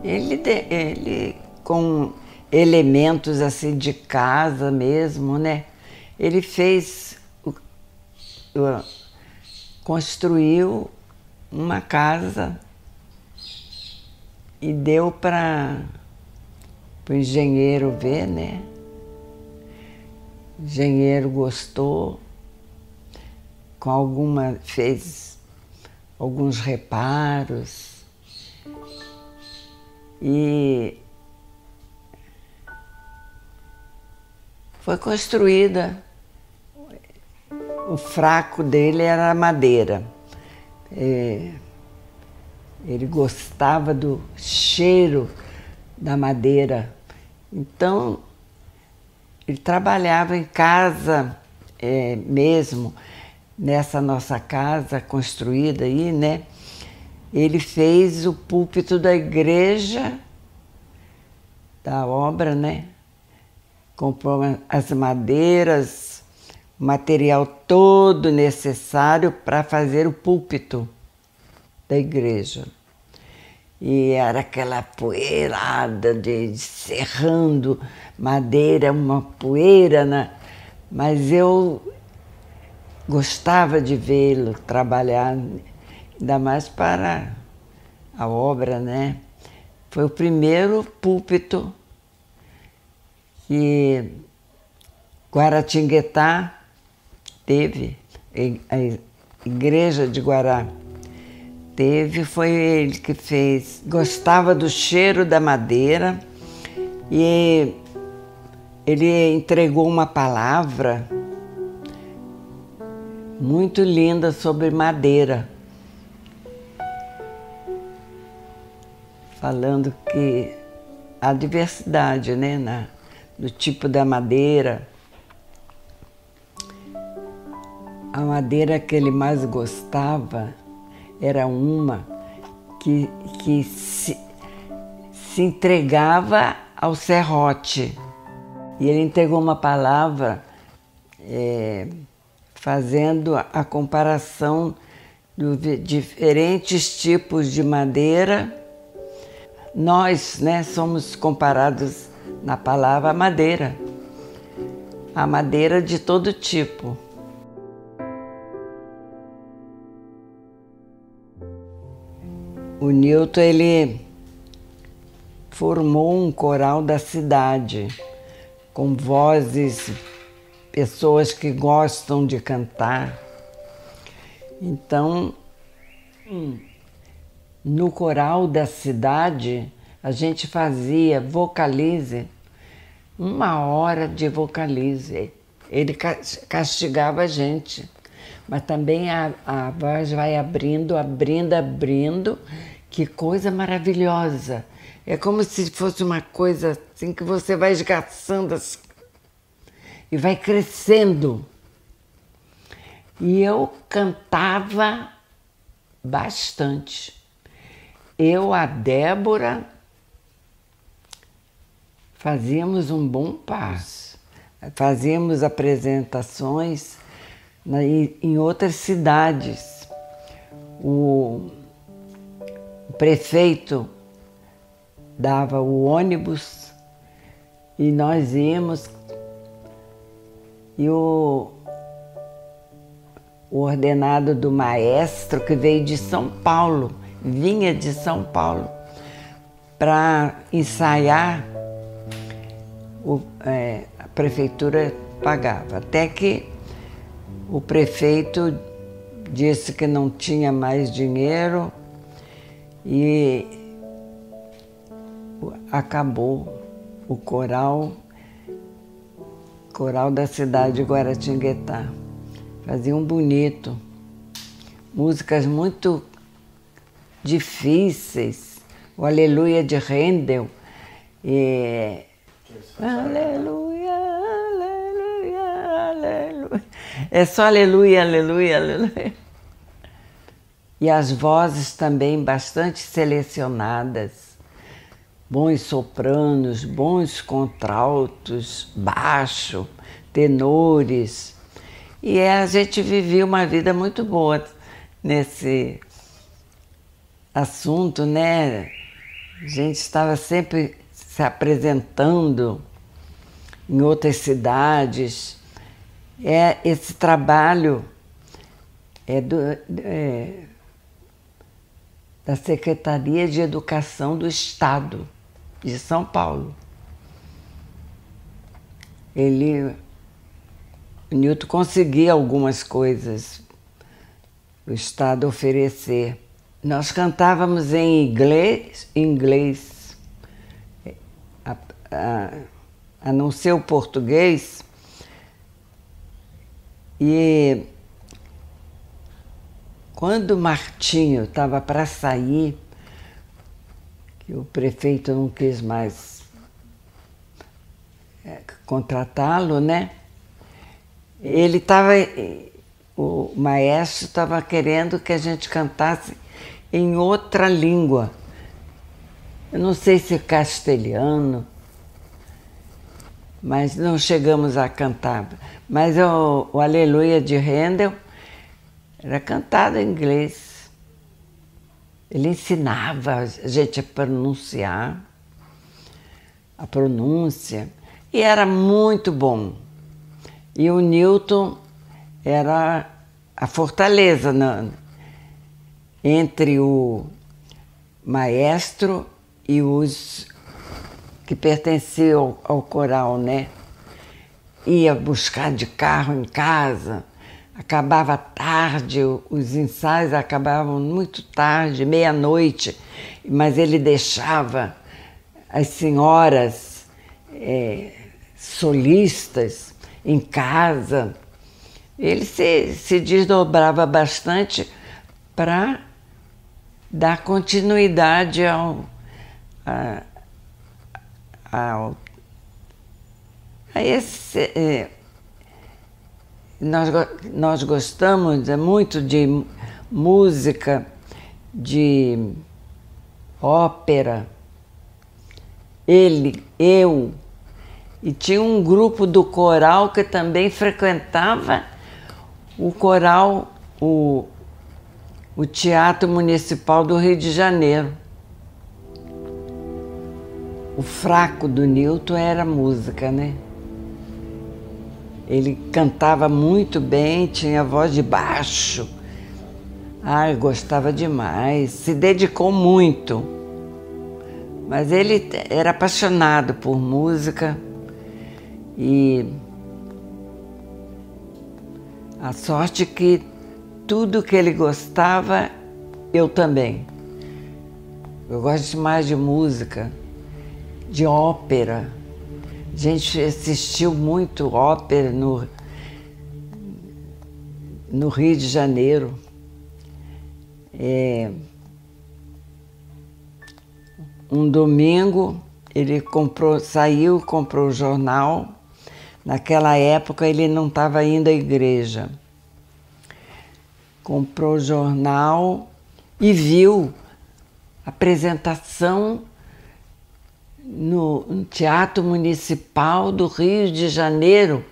Ele com elementos assim de casa mesmo, né? Ele construiu uma casa e deu para o engenheiro ver, né? O engenheiro gostou, fez alguns reparos e foi construída. O fraco dele era a madeira. Ele gostava do cheiro da madeira. Então, ele trabalhava em casa mesmo, nessa nossa casa construída aí, né? Ele fez o púlpito da igreja, da obra, né? Comprou as madeiras, o material todo necessário para fazer o púlpito da igreja. E era aquela poeirada de serrando madeira, uma poeira, mas eu gostava de vê-lo trabalhar, ainda mais para a obra, né? Foi o primeiro púlpito que Guaratinguetá teve, a igreja de Guará teve, foi ele que fez. Gostava do cheiro da madeira e ele entregou uma palavra muito linda sobre madeira, falando que a diversidade, né, do tipo da madeira. A madeira que ele mais gostava era uma que se entregava ao serrote. E ele entregou uma palavra fazendo a comparação dos diferentes tipos de madeira. Nós, né, somos comparados na palavra madeira, a madeira de todo tipo. O Newton, ele formou um coral da cidade, com vozes, pessoas que gostam de cantar. Então, no coral da cidade, a gente fazia vocalize, 1 hora de vocalize. Ele castigava a gente, mas também a voz vai abrindo, abrindo, abrindo. Que coisa maravilhosa! É como se fosse uma coisa assim que você vai esgaçando e vai crescendo. E eu cantava bastante. Eu, a Débora, fazíamos um bom par. Fazíamos apresentações em outras cidades. O prefeito dava o ônibus e nós íamos. E o ordenado do maestro, que veio de São Paulo, vinha de São Paulo para ensaiar, a prefeitura pagava. Até que o prefeito disse que não tinha mais dinheiro e acabou o coral da cidade de Guaratinguetá. Faziam bonito, músicas muito difíceis, o Aleluia de Handel, aleluia, aleluia, aleluia. É só aleluia, aleluia, aleluia. E as vozes também bastante selecionadas. Bons sopranos, bons contraltos, baixo, tenores. E a gente vivia uma vida muito boa nesse assunto, né? A gente estava sempre se apresentando em outras cidades. Esse trabalho da Secretaria de Educação do Estado de São Paulo. O Nilton conseguia algumas coisas o Estado oferecer. Nós cantávamos em inglês, a não ser o português, e quando o Martinho estava para sair, que o prefeito não quis mais contratá-lo, né? O maestro estava querendo que a gente cantasse em outra língua. Eu não sei se castelhano, mas não chegamos a cantar. Mas o Aleluia de Handel era cantado em inglês. Ele ensinava a gente a pronunciar, a pronúncia, e era muito bom. E o Nilton era a fortaleza entre o maestro e os que pertenciam ao coral, né? Ia buscar de carro em casa, acabava tarde, os ensaios acabavam muito tarde, meia-noite, mas ele deixava as senhoras solistas em casa. Ele se desdobrava bastante para dar continuidade a esse. Nós gostamos muito de música, de ópera. Eu, e tinha um grupo do coral que também frequentava o coral, o Teatro Municipal do Rio de Janeiro. O fraco do Nilton era a música, né? Ele cantava muito bem, tinha voz de baixo. Eu gostava demais, se dedicou muito. Mas ele era apaixonado por música e a sorte que tudo que ele gostava, eu também. Eu gosto mais de música, de ópera. A gente assistiu muito ópera no Rio de Janeiro. Um domingo ele comprou o jornal. Naquela época ele não estava indo à igreja. Comprou o jornal e viu a apresentação no Teatro Municipal do Rio de Janeiro.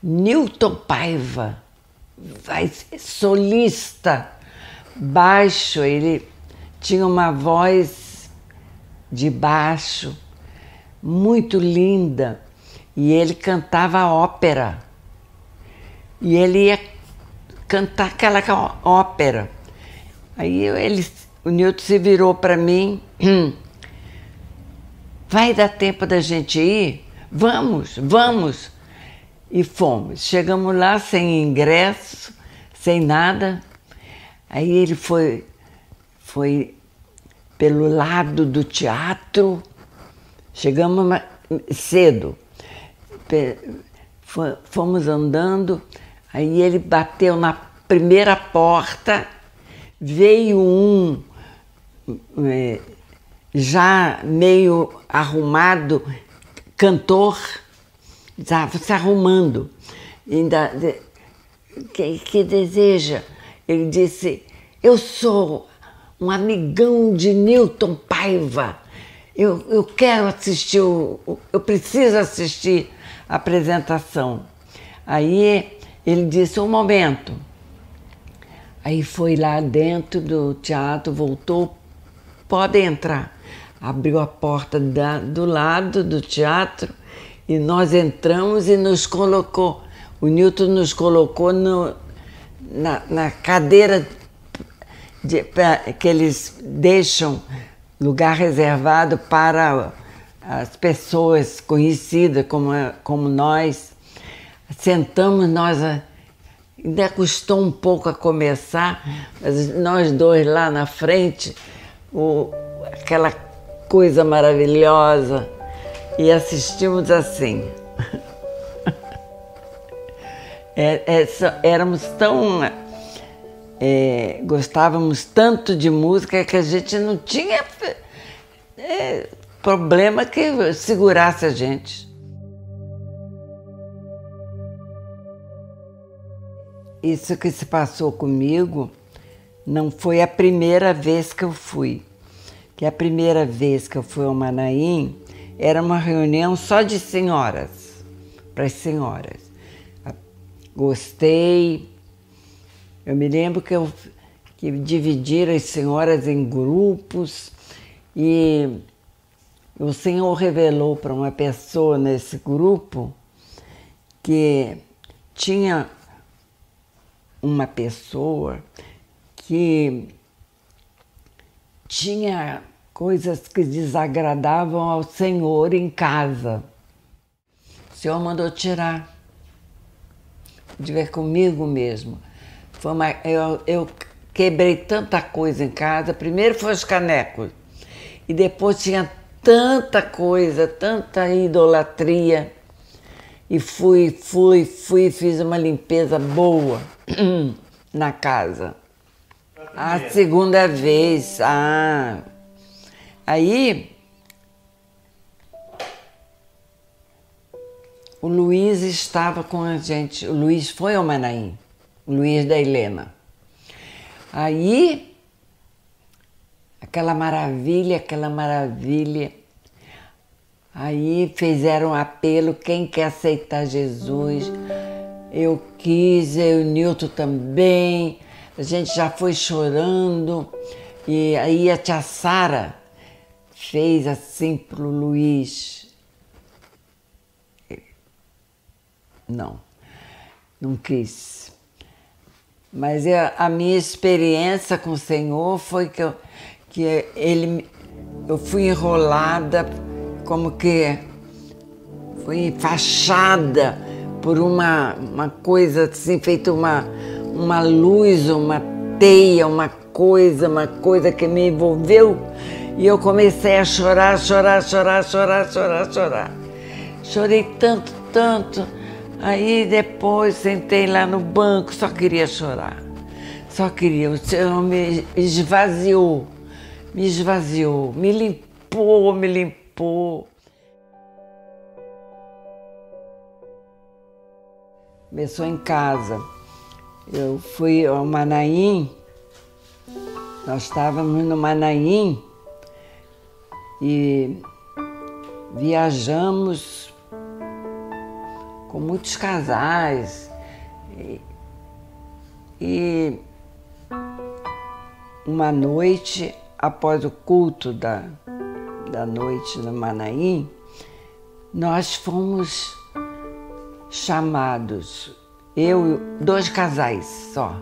Nilton Paiva, vai ser solista, baixo, ele tinha uma voz de baixo muito linda e ele cantava ópera. E ele ia cantar aquela ópera. Aí o Nilton se virou para mim: vai dar tempo da gente ir? Vamos, vamos! E fomos. Chegamos lá sem ingresso, sem nada. Aí ele foi pelo lado do teatro. Chegamos cedo. Fomos andando. Aí ele bateu na primeira porta. Veio já meio arrumado, cantor, estava se arrumando. Que deseja? Ele disse: eu sou um amigão de Nilton Paiva, eu quero assistir, eu preciso assistir a apresentação. Aí ele disse: um momento. Aí foi lá dentro do teatro, voltou: pode entrar. abriu a porta do lado do teatro e nós entramos e nos colocou, o Newton nos colocou na cadeira que eles deixam lugar reservado para as pessoas conhecidas como nós. Sentamos, ainda custou um pouco a começar, mas nós dois lá na frente, aquela coisa maravilhosa, e assistimos assim. Éramos tão... gostávamos tanto de música que a gente não tinha problema que segurasse a gente. Isso que se passou comigo não foi a primeira vez que eu fui. Que a primeira vez que eu fui ao Manaim era uma reunião só de senhoras, para as senhoras. Gostei. Eu me lembro que dividiram as senhoras em grupos e o Senhor revelou para uma pessoa nesse grupo que tinha uma pessoa que tinha coisas que desagradavam ao Senhor em casa. O Senhor mandou tirar. De ver comigo mesmo. Eu quebrei tanta coisa em casa. Primeiro foi os canecos. E depois tinha tanta coisa, tanta idolatria. E fiz uma limpeza boa na casa. A segunda vez, aí o Luiz estava com a gente, o Luiz foi ao Manaim, o Luiz da Helena. Aí, aquela maravilha, aí fizeram um apelo, quem quer aceitar Jesus? Eu quis, eu e o Newton também, a gente já foi chorando, e aí a tia Sara fez assim pro Luiz. Não quis. Mas a minha experiência com o Senhor foi eu fui enrolada, como que fui enfaixada por uma coisa assim, feita uma luz, uma teia, uma coisa que me envolveu, e eu comecei a chorar. Chorei tanto. Aí depois sentei lá no banco, só queria chorar. Só queria. O Senhor me esvaziou, me limpou. Começou em casa. Eu fui ao Manaim, nós estávamos no Manaim e viajamos com muitos casais e uma noite, após o culto da noite no Manaim, nós fomos chamados, dois casais só,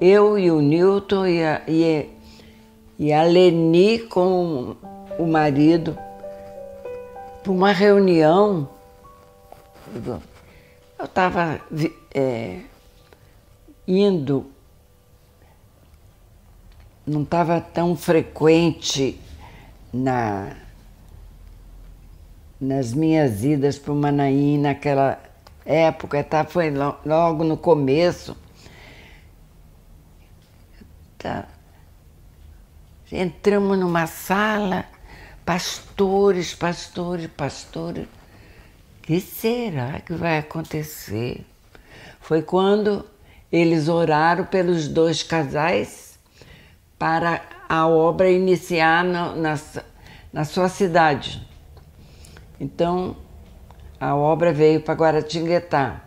eu e o Newton e a Leni com o marido, para uma reunião. Eu estava indo, não estava tão frequente nas minhas idas para o Manaim naquela época, foi logo no começo. Entramos numa sala, pastores. O que será que vai acontecer? Foi quando eles oraram pelos dois casais para a obra iniciar na sua cidade. Então, a obra veio para Guaratinguetá.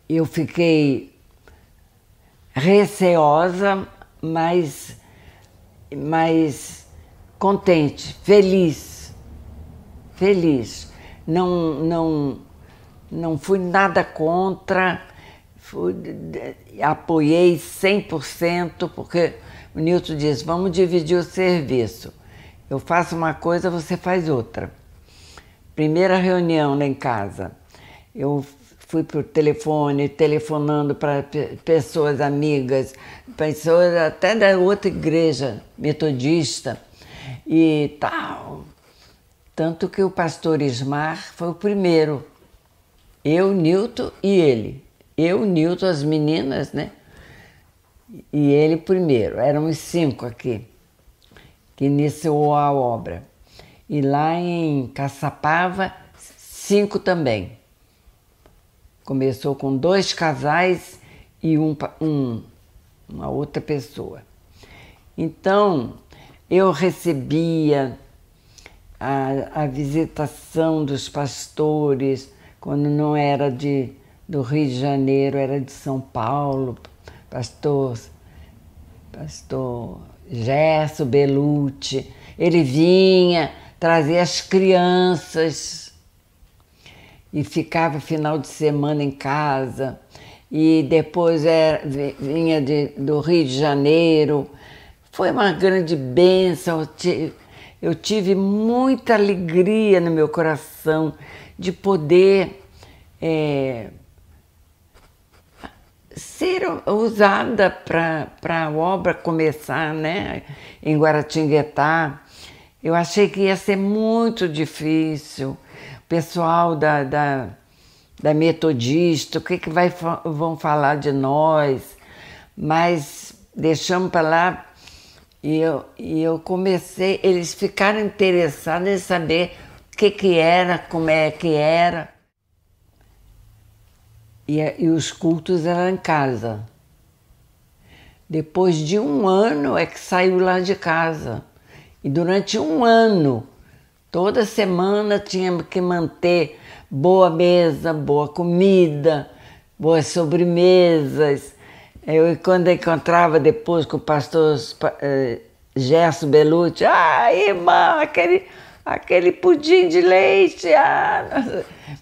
Eu fiquei receosa, mas contente, feliz, feliz. Não fui nada contra, apoiei 100%, porque o Newton diz, vamos dividir o serviço. Eu faço uma coisa, você faz outra. Primeira reunião lá em casa, eu fui por telefone, telefonando para pessoas amigas, pessoas até da outra igreja metodista e tal. Tanto que o pastor Ismar foi o primeiro. Eu, Newton e ele. Eu, Newton, as meninas, né? E ele primeiro. Éramos 5 aqui, que iniciou a obra. E lá em Caçapava, 5 também. Começou com 2 casais e uma outra pessoa. Então, eu recebia a visitação dos pastores, quando não era do Rio de Janeiro, era de São Paulo, pastor Gerson Belucci. Ele vinha trazer as crianças e ficava final de semana em casa. E depois vinha do Rio de Janeiro. Foi uma grande bênção. Eu tive muita alegria no meu coração de poder ser usada para a obra começar, né, em Guaratinguetá. Eu achei que ia ser muito difícil. O pessoal da metodista, o que vão falar de nós? Mas deixamos para lá e eu comecei, eles ficaram interessados em saber o que era, como é que era. E os cultos eram em casa. Depois de 1 ano é que saiu lá de casa. E durante 1 ano, toda semana tínhamos que manter boa mesa, boa comida, boas sobremesas. Quando eu encontrava depois com o pastor Gerson Belucci, irmã, aquele pudim de leite,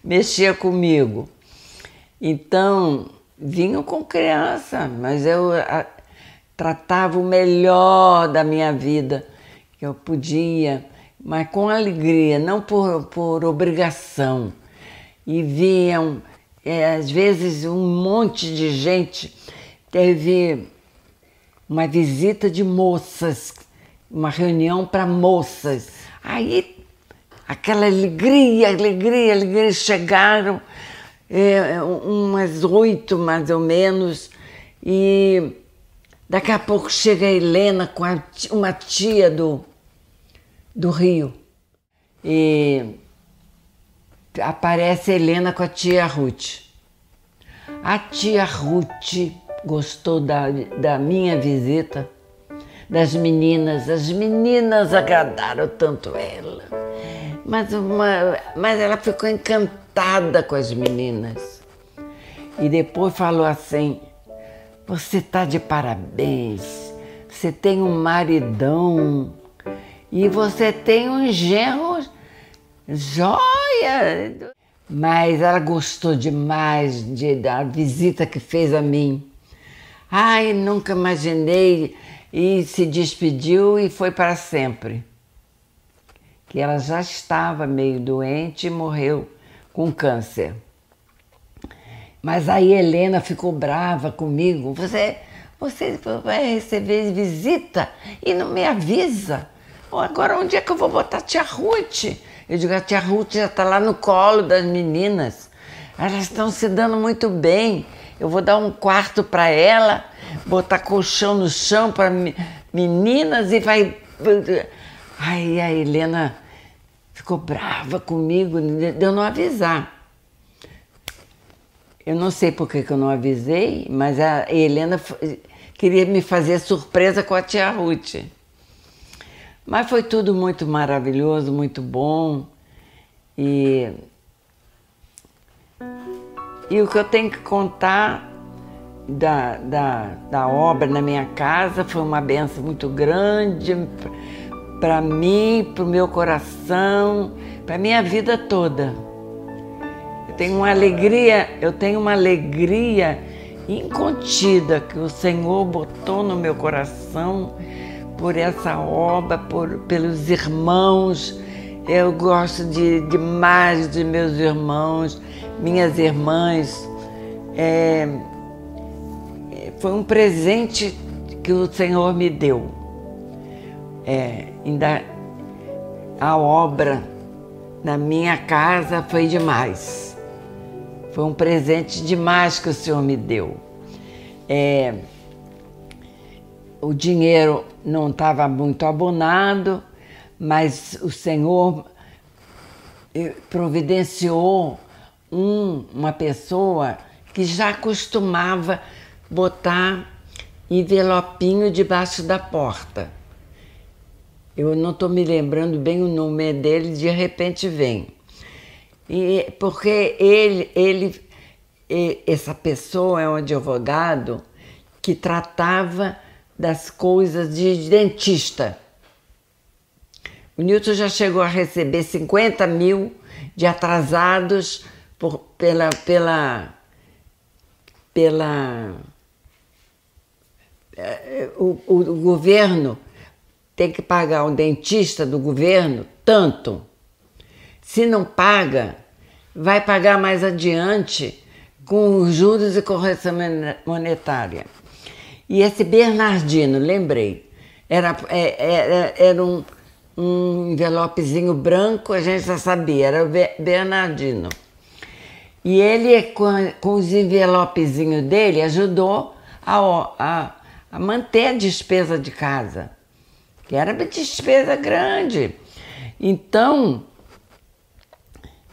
mexia comigo. Então, vinham com criança, mas eu tratava o melhor da minha vida que eu podia, mas com alegria, não por obrigação. E vinham, às vezes, um monte de gente. Teve uma visita de moças, uma reunião para moças. Aí, aquela alegria, chegaram umas 8 mais ou menos, e daqui a pouco chega a Helena com uma tia do Rio. E aparece a Helena com a tia Ruth. A tia Ruth gostou da minha visita, das meninas. As meninas agradaram tanto ela. Mas ela ficou encantada com as meninas. E depois falou assim, você tá de parabéns, você tem um maridão e você tem um genro joia. Mas ela gostou demais da visita que fez a mim. Nunca imaginei, e se despediu e foi para sempre. Que ela já estava meio doente e morreu com câncer. Mas aí Helena ficou brava comigo. Você vai receber visita e não me avisa. Agora onde é que eu vou botar a tia Ruth? Eu digo, a tia Ruth já está lá no colo das meninas. Elas estão se dando muito bem. Eu vou dar um quarto para ela, botar colchão no chão para meninas e vai... Aí a Helena ficou brava comigo, de eu não avisar. Eu não sei por que eu não avisei, mas a Helena queria me fazer surpresa com a tia Ruth. Mas foi tudo muito maravilhoso, muito bom. E o que eu tenho que contar da obra na minha casa foi uma bênção muito grande, para mim, para o meu coração, para a minha vida toda. Eu tenho uma alegria incontida que o Senhor botou no meu coração por essa obra, pelos irmãos. Eu gosto demais de meus irmãos, minhas irmãs. Foi um presente que o Senhor me deu. Ainda a obra na minha casa foi demais. Foi um presente demais que o Senhor me deu. O dinheiro não estava muito abonado, mas o Senhor providenciou uma pessoa que já costumava botar envelopinho debaixo da porta. Eu não estou me lembrando bem o nome dele, de repente vem. Porque essa pessoa é um advogado que tratava das coisas de dentista. O Newton já chegou a receber 50 mil de atrasados o governo tem que pagar um dentista do governo tanto. Se não paga, vai pagar mais adiante com juros e correção monetária. E esse Bernardino, lembrei, era um envelopezinho branco, a gente já sabia, era o Bernardino. E ele, com os envelopezinhos dele, ajudou a manter a despesa de casa, que era uma despesa grande. Então,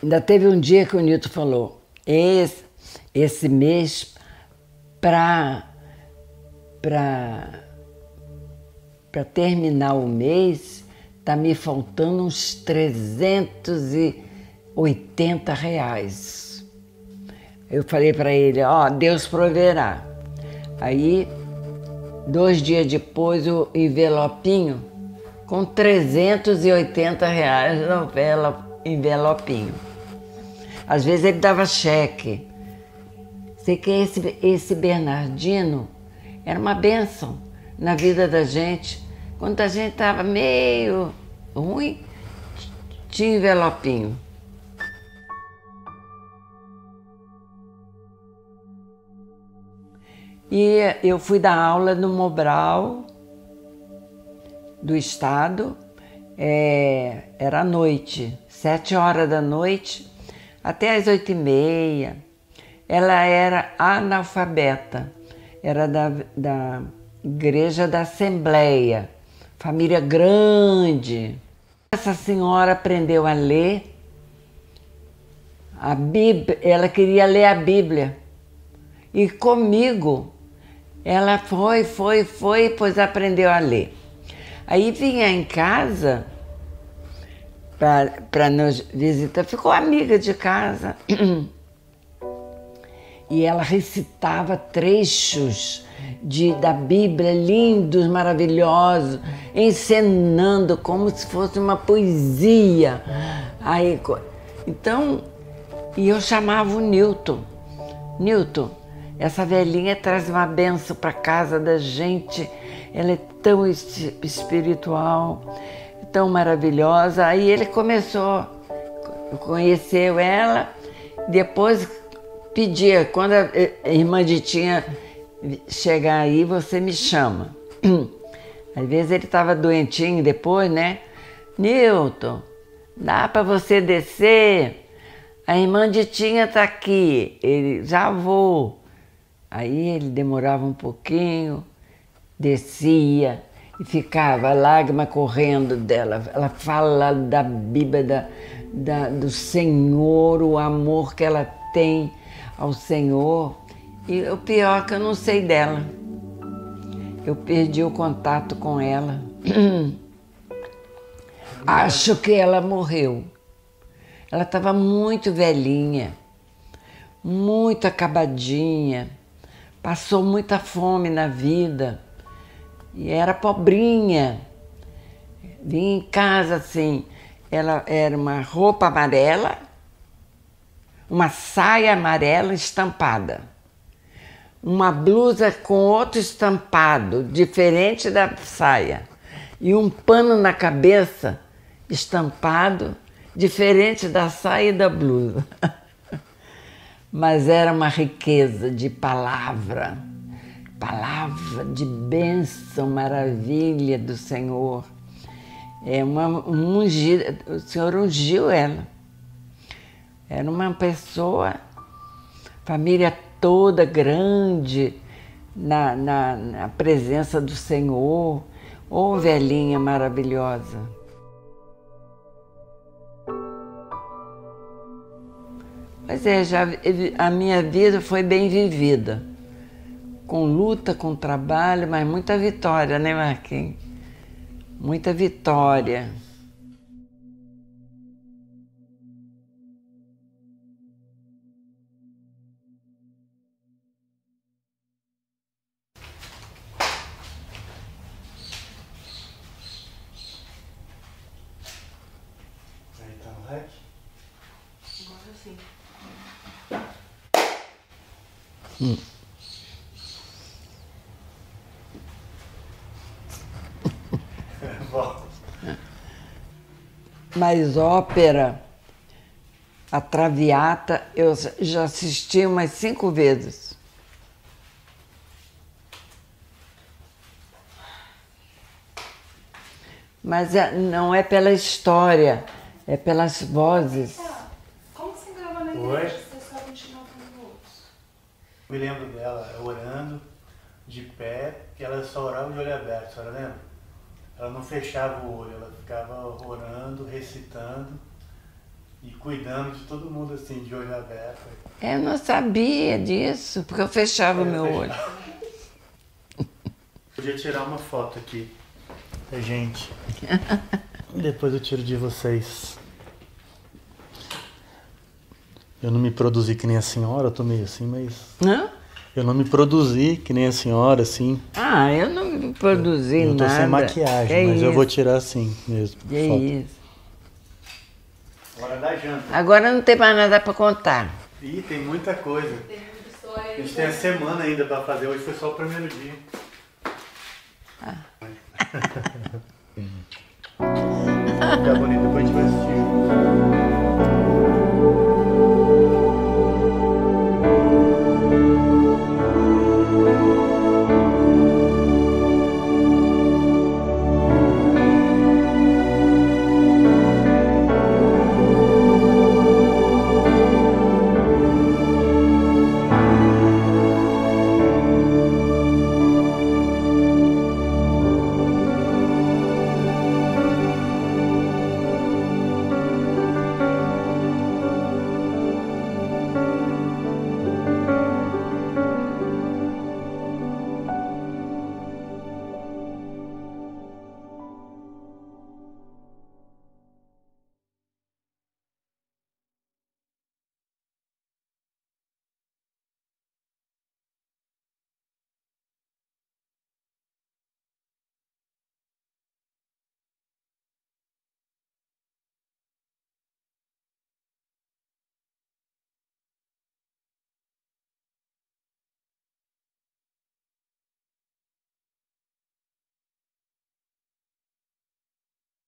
ainda teve um dia que o Newton falou, esse mês, para terminar o mês, está me faltando uns 380 reais. Eu falei para ele, Deus proverá. Aí, 2 dias depois, o envelopinho com 380 reais no envelopinho. Às vezes ele dava cheque. Sei que esse Bernardino era uma bênção na vida da gente. Quando a gente estava meio ruim, tinha envelopinho. E eu fui dar aula no Mobral do Estado, era à noite, 7 horas da noite, até às 8h30. Ela era analfabeta, era da Igreja da Assembleia, família grande. Essa senhora aprendeu a ler a Bíblia, ela queria ler a Bíblia. E comigo, ela foi, pois aprendeu a ler. Aí vinha em casa para nos visitar, ficou amiga de casa. E ela recitava trechos da Bíblia, lindos, maravilhosos, encenando como se fosse uma poesia. Então, e eu chamava o Newton. Newton, essa velhinha traz uma benção para casa da gente, ela é tão espiritual, tão maravilhosa. Aí ele conheceu ela, depois pedia, quando a irmã Ditinha chegar aí, você me chama. Às vezes ele estava doentinho depois, né? Newton, dá para você descer? A irmã Ditinha está aqui. Ele, já vou. Aí ele demorava um pouquinho, descia e ficava, a lágrima correndo dela. Ela fala da Bíblia, do Senhor, o amor que ela tem ao Senhor. E o pior é que eu não sei dela. Eu perdi o contato com ela. Acho que ela morreu. Ela estava muito velhinha, muito acabadinha, passou muita fome na vida e era pobrinha. Vim em casa assim, ela era uma roupa amarela, uma saia amarela estampada, uma blusa com outro estampado, diferente da saia, e um pano na cabeça estampado, diferente da saia e da blusa. Mas era uma riqueza de palavra de bênção, maravilha do Senhor. O Senhor ungiu ela. Era uma pessoa, família toda grande, na presença do Senhor. Ô, velhinha maravilhosa. Pois é, a minha vida foi bem vivida. Com luta, com trabalho, mas muita vitória, né, Marquinhos? Muita vitória. Aí tá no REC? Agora sim. Mas ópera, a Traviata, eu já assisti umas 5 vezes. Mas não é pela história, é pelas vozes. Como você grava na igreja se você só 29 minutos? Me lembro dela orando, de pé, que ela só orava de olho aberto, a senhora lembra? Ela não fechava o olho, ela ficava orando, recitando e cuidando de todo mundo assim, de olho aberto. Eu não sabia disso, porque eu fechava o meu olho. Podia tirar uma foto aqui da gente. Depois eu tiro de vocês. Eu não me produzi que nem a senhora, eu tô meio assim, mas... Hã? Eu não me produzi que nem a senhora, assim. Ah, eu não me produzi eu tô nada. sem maquiagem, mas eu vou tirar assim mesmo. Que foto. isso. Hora da janta. Agora não tem mais nada para contar. Ih, tem muita coisa. Tem muita história. A gente tem a semana ainda pra fazer, hoje foi só o primeiro dia. Fica bonito, depois a gente vai assistir.